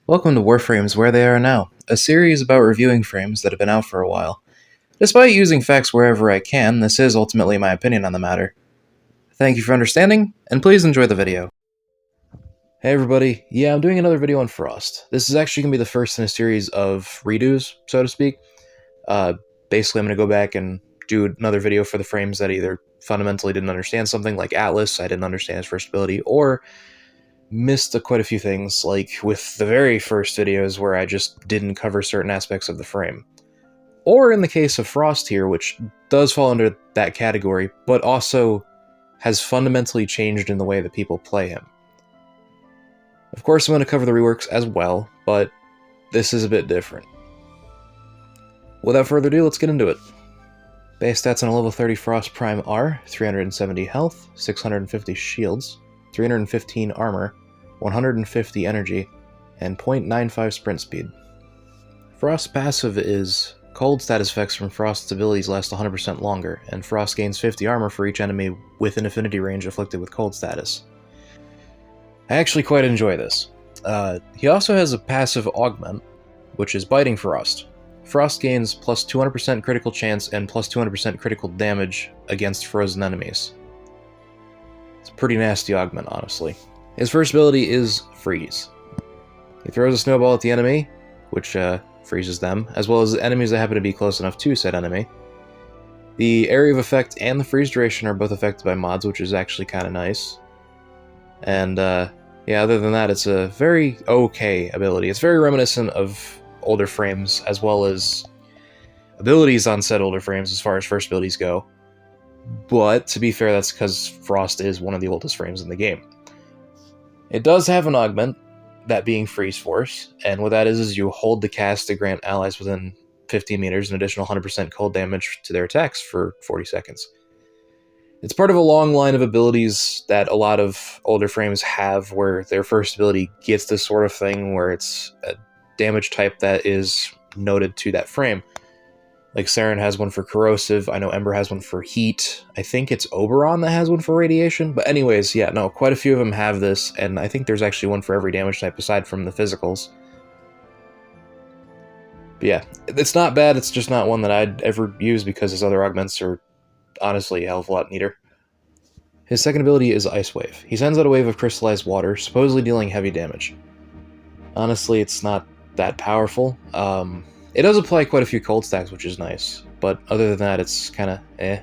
Welcome to Warframes Where They Are Now, a series about reviewing frames that have been out for a while. Despite using facts wherever I can, this is ultimately my opinion on the matter. Thank you for understanding, and please enjoy the video. Hey everybody, yeah, I'm doing another video on Frost. This is actually going to be the first in a series of redos, so to speak. Basically, I'm going to go back and do another video for the frames that either fundamentally didn't understand something, like Atlas, I didn't understand his first ability, or missed quite a few things, like with the very first videos where I just didn't cover certain aspects of the frame. Or in the case of Frost here, which does fall under that category, but also has fundamentally changed in the way that people play him. Of course, I'm going to cover the reworks as well, but this is a bit different. Without further ado, let's get into it. Base stats on a level 30 Frost Prime are 370 health, 650 shields, 315 armor, 150 energy, and 0.95 sprint speed. Frost's passive is cold status effects from Frost's abilities last 100% longer, and Frost gains 50 armor for each enemy within affinity range afflicted with cold status. I actually quite enjoy this. He also has a passive augment, which is Biting Frost. Frost gains plus 200% critical chance and plus 200% critical damage against frozen enemies. It's a pretty nasty augment, honestly. His first ability is Freeze. He throws a snowball at the enemy, which freezes them, as well as enemies that happen to be close enough to said enemy. The area of effect and the freeze duration are both affected by mods, which is actually kind of nice. And yeah, other than that, it's a very okay ability. It's very reminiscent of older frames, as well as abilities on said older frames as far as first abilities go. But, to be fair, that's because Frost is one of the oldest frames in the game. It does have an augment, that being Freeze Force, and what that is you hold the cast to grant allies within 15 meters an additional 100% cold damage to their attacks for 40 seconds. It's part of a long line of abilities that a lot of older frames have, where their first ability gets this sort of thing where it's a damage type that is noted to that frame. Like Saren has one for corrosive, I know Ember has one for heat, I think it's Oberon that has one for radiation, but anyways, yeah, no, quite a few of them have this, and I think there's actually one for every damage type aside from the physicals. But yeah, it's not bad, it's just not one that I'd ever use because his other augments are honestly a hell of a lot neater. His second ability is Ice Wave. He sends out a wave of crystallized water, supposedly dealing heavy damage. Honestly, it's not that powerful. It does apply quite a few cold stacks, which is nice, but other than that, it's kind of eh.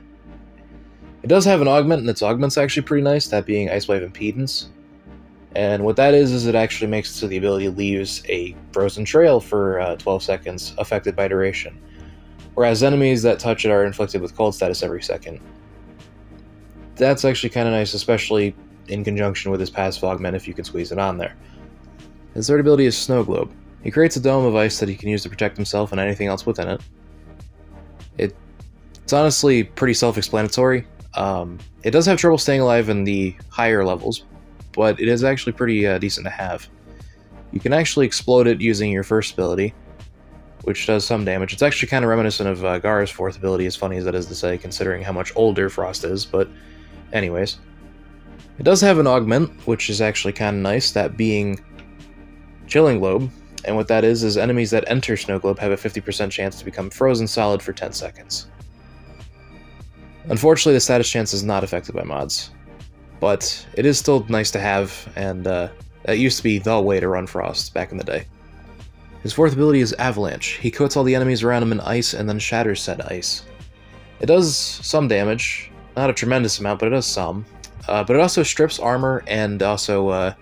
It does have an augment, and its augment's actually pretty nice, that being Ice Wave Impedance. And what that is it actually makes it so the ability leaves a frozen trail for 12 seconds, affected by duration, whereas enemies that touch it are inflicted with cold status every second. That's actually kind of nice, especially in conjunction with his passive augment if you can squeeze it on there. His third ability is Snow Globe. He creates a dome of ice that he can use to protect himself and anything else within it. It's honestly pretty self-explanatory. It does have trouble staying alive in the higher levels, but it is actually pretty decent to have. You can actually explode it using your first ability, which does some damage. It's actually kind of reminiscent of Gar's fourth ability, as funny as that is to say, considering how much older Frost is, but anyways. It does have an augment, which is actually kind of nice, that being Chilling Globe, and what that is enemies that enter Snow Globe have a 50% chance to become frozen solid for 10 seconds. Unfortunately, the status chance is not affected by mods, but it is still nice to have, and that used to be the way to run Frost back in the day. His fourth ability is Avalanche. He coats all the enemies around him in ice and then shatters said ice. It does some damage, not a tremendous amount, but it does some. But it also strips armor and also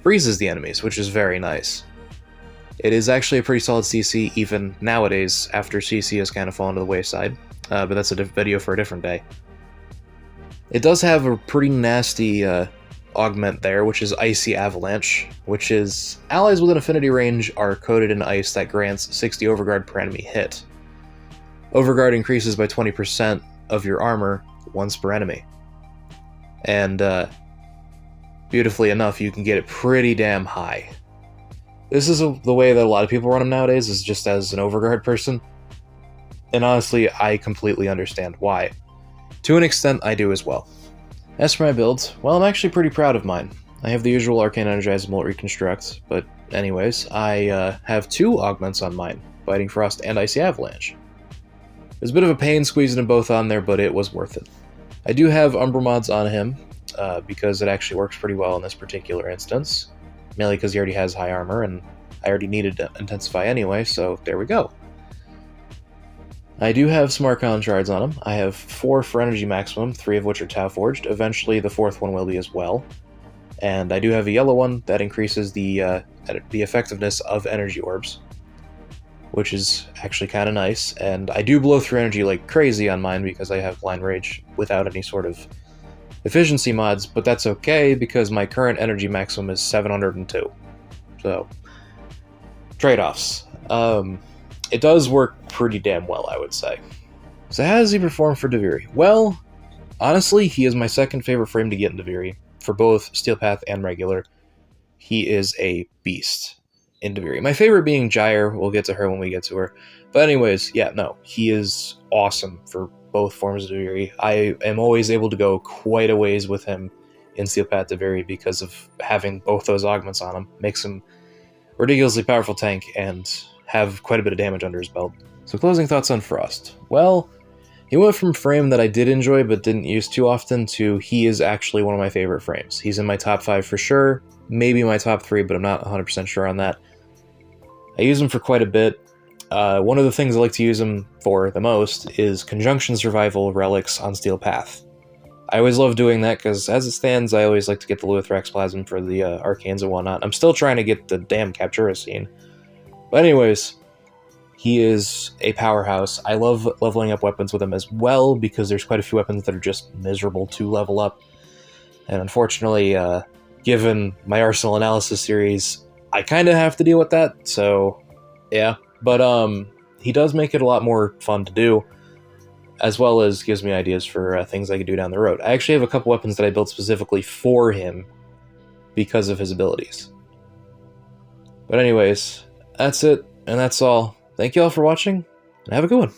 freezes the enemies, which is very nice. It is actually a pretty solid CC even nowadays, after CC has kind of fallen to the wayside, but that's a video for a different day. It does have a pretty nasty augment there, which is Icy Avalanche, which is allies within affinity range are coated in ice that grants 60 overguard per enemy hit. Overguard increases by 20% of your armor once per enemy. And beautifully enough, you can get it pretty damn high. This is the way that a lot of people run them nowadays, is just as an overguard person. And honestly, I completely understand why. To an extent, I do as well. As for my build, well, I'm actually pretty proud of mine. I have the usual Arcane Energize Molt Reconstruct, but anyways, I have 2 augments on mine, Biting Frost and Icy Avalanche. It was a bit of a pain squeezing them both on there, but it was worth it. I do have Umbra mods on him, because it actually works pretty well in this particular instance, mainly because he already has high armor, and I already needed to intensify anyway, so there we go. I do have some Archon shards on him. I have 4 for energy maximum, 3 of which are Tau Forged. Eventually the 4th one will be as well. And I do have a yellow one that increases the effectiveness of energy orbs, which is actually kind of nice. And I do blow through energy like crazy on mine because I have Blind Rage without any sort of efficiency mods, but that's okay because my current energy maximum is 702. So, trade-offs. It does work pretty damn well, I would say. So how does he perform for Deviri? Well, honestly, he is my second favorite frame to get in Deviri, for both Steel Path and regular. He is a beast in Deviri. My favorite being Gyre. We'll get to her when we get to her. But anyways, yeah, no, he is awesome for both forms of Deviri. I am always able to go quite a ways with him in Steel Path Deviri because of having both those augments on him. Makes him a ridiculously powerful tank and have quite a bit of damage under his belt. So closing thoughts on Frost. Well, he went from frame that I did enjoy but didn't use too often to he is actually one of my favorite frames. He's in my top 5 for sure, maybe my top 3, but I'm not 100% sure on that. I use him for quite a bit. One of the things I like to use him for the most is Conjunction Survival Relics on Steel Path. I always love doing that because as it stands, I always like to get the Luithrax Plasm for the Arcanes and whatnot. I'm still trying to get the damn Captura scene. But anyways, he is a powerhouse. I love leveling up weapons with him as well, because there's quite a few weapons that are just miserable to level up. And unfortunately, given my Arsenal Analysis series, I kind of have to deal with that, so yeah. But he does make it a lot more fun to do, as well as gives me ideas for things I could do down the road. I actually have a couple weapons that I built specifically for him because of his abilities. But anyways, that's it, and that's all. Thank you all for watching, and have a good one.